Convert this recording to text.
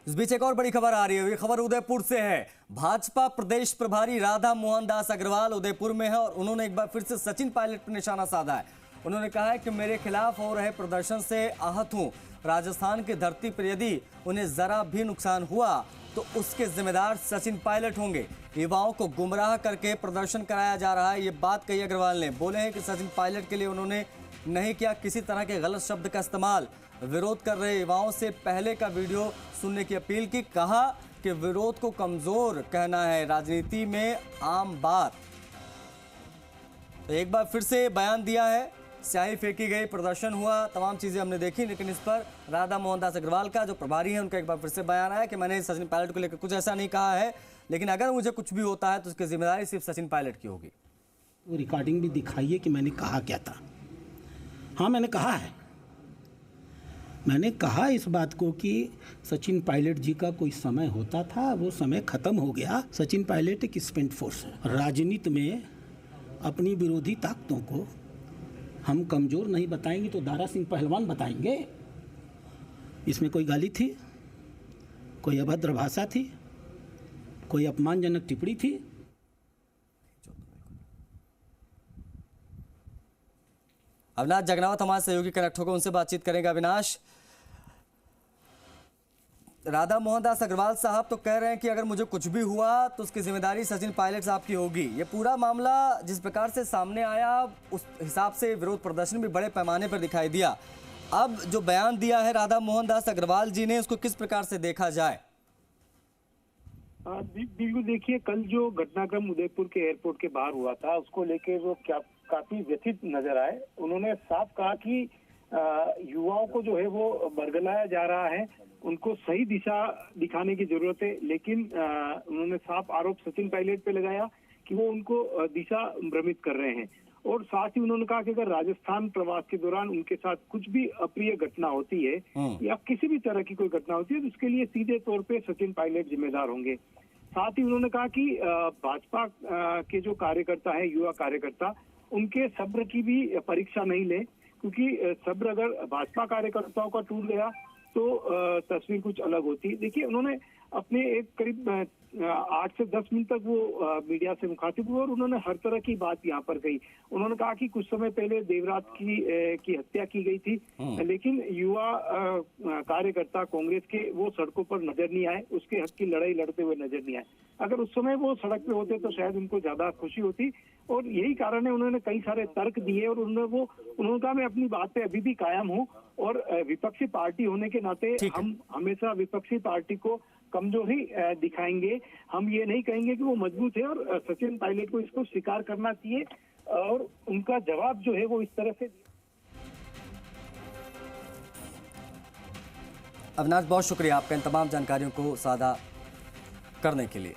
इस बीच एक और बड़ी खबर आ रही है। ये खबर उदयपुर से है। भाजपा प्रदेश प्रभारी राधा मोहन दास अग्रवाल उदयपुर में है और उन्होंने एक बार फिर से सचिन पायलट पर निशाना साधा है। उन्होंने कहा है कि मेरे खिलाफ हो रहे प्रदर्शन से आहत हूं। राजस्थान की धरती पर यदि उन्हें जरा भी नुकसान हुआ तो उसके जिम्मेदार सचिन पायलट होंगे। युवाओं को गुमराह करके प्रदर्शन कराया जा रहा है, ये बात कही अग्रवाल ने। बोले हैं कि सचिन पायलट के लिए उन्होंने नहीं किया किसी तरह के गलत शब्द का इस्तेमाल। विरोध कर रहे युवाओं से पहले का वीडियो सुनने की अपील की। कहा कि विरोध को कमजोर कहना है राजनीति में आम बात। तो एक बार फिर से बयान दिया है, स्याही फेंकी गई, प्रदर्शन हुआ, तमाम चीजें हमने देखी, लेकिन इस पर राधा मोहन दास अग्रवाल का जो प्रभारी है उनका एक बार फिर से बयान आया कि मैंने सचिन पायलट को लेकर कुछ ऐसा नहीं कहा है, लेकिन अगर मुझे कुछ भी होता है तो उसकी जिम्मेदारी सिर्फ सचिन पायलट की होगी। वो रिकॉर्डिंग भी दिखाइए कि मैंने कहा क्या था। हाँ, मैंने कहा है। मैंने कहा इस बात को कि सचिन पायलट जी का कोई समय होता था, वो समय खत्म हो गया। सचिन पायलट एक स्पेंट फोर्स है। राजनीति में अपनी विरोधी ताकतों को हम कमज़ोर नहीं बताएंगे तो दारा सिंह पहलवान बताएंगे। इसमें कोई गाली थी, कोई अभद्र भाषा थी, कोई अपमानजनक टिप्पणी थी? अविनाश जगनावत हमारे सहयोगी कनेक्ट होकर उनसे बातचीत करेंगे। अविनाश, राधा मोहन दास अग्रवाल साहब तो कह रहे हैं कि अगर मुझे कुछ भी हुआ तो उसकी जिम्मेदारी सचिन पायलट साहब की होगी। ये पूरा मामला जिस प्रकार से सामने आया उस हिसाब से विरोध प्रदर्शन भी बड़े पैमाने पर दिखाई दिया। अब जो बयान दिया है राधा मोहन दास अग्रवाल जी ने, उसको किस प्रकार से देखा जाए? बिल्कुल, देखिए, कल जो घटनाक्रम उदयपुर के एयरपोर्ट के बाहर हुआ था उसको लेके वो काफी व्यथित नजर आए। उन्होंने साफ कहा कि युवाओं को जो है वो बरगलाया जा रहा है, उनको सही दिशा दिखाने की जरूरत है, लेकिन उन्होंने साफ आरोप सचिन पायलट पे लगाया कि वो उनको दिशा भ्रमित कर रहे हैं। और साथ ही उन्होंने कहा कि अगर राजस्थान प्रवास के दौरान उनके साथ कुछ भी अप्रिय घटना होती है या किसी भी तरह की कोई घटना होती है तो उसके लिए सीधे तौर पे सचिन पायलट जिम्मेदार होंगे। साथ ही उन्होंने कहा कि भाजपा के जो कार्यकर्ता है, युवा कार्यकर्ता, उनके सब्र की भी परीक्षा नहीं ले, क्योंकि सब्र अगर भाजपा कार्यकर्ताओं का टूट गया तो तस्वीर कुछ अलग होती। देखिए, उन्होंने अपने एक करीब 8 से 10 मिनट तक वो मीडिया से मुखातिब हुए और उन्होंने हर तरह की बात यहाँ पर कही। उन्होंने कहा कि कुछ समय पहले देवराज की हत्या की गई थी, लेकिन युवा कार्यकर्ता कांग्रेस के वो सड़कों पर नजर नहीं आए, उसके हक की लड़ाई लड़ते हुए नजर नहीं आए। अगर उस समय वो सड़क पे होते तो शायद उनको ज्यादा खुशी होती, और यही कारण है उन्होंने कई सारे तर्क दिए और उन्होंने कहा मैं अपनी बात पे अभी भी कायम हूँ और विपक्षी पार्टी होने के नाते हम हमेशा विपक्षी पार्टी को कमजोरी दिखाएंगे। हम ये नहीं कहेंगे कि वो मजबूत है और सचिन पायलट को इसको स्वीकार करना चाहिए। और उनका जवाब जो है वो इस तरह से। अविनाश, बहुत शुक्रिया आपका इन तमाम जानकारियों को साझा करने के लिए।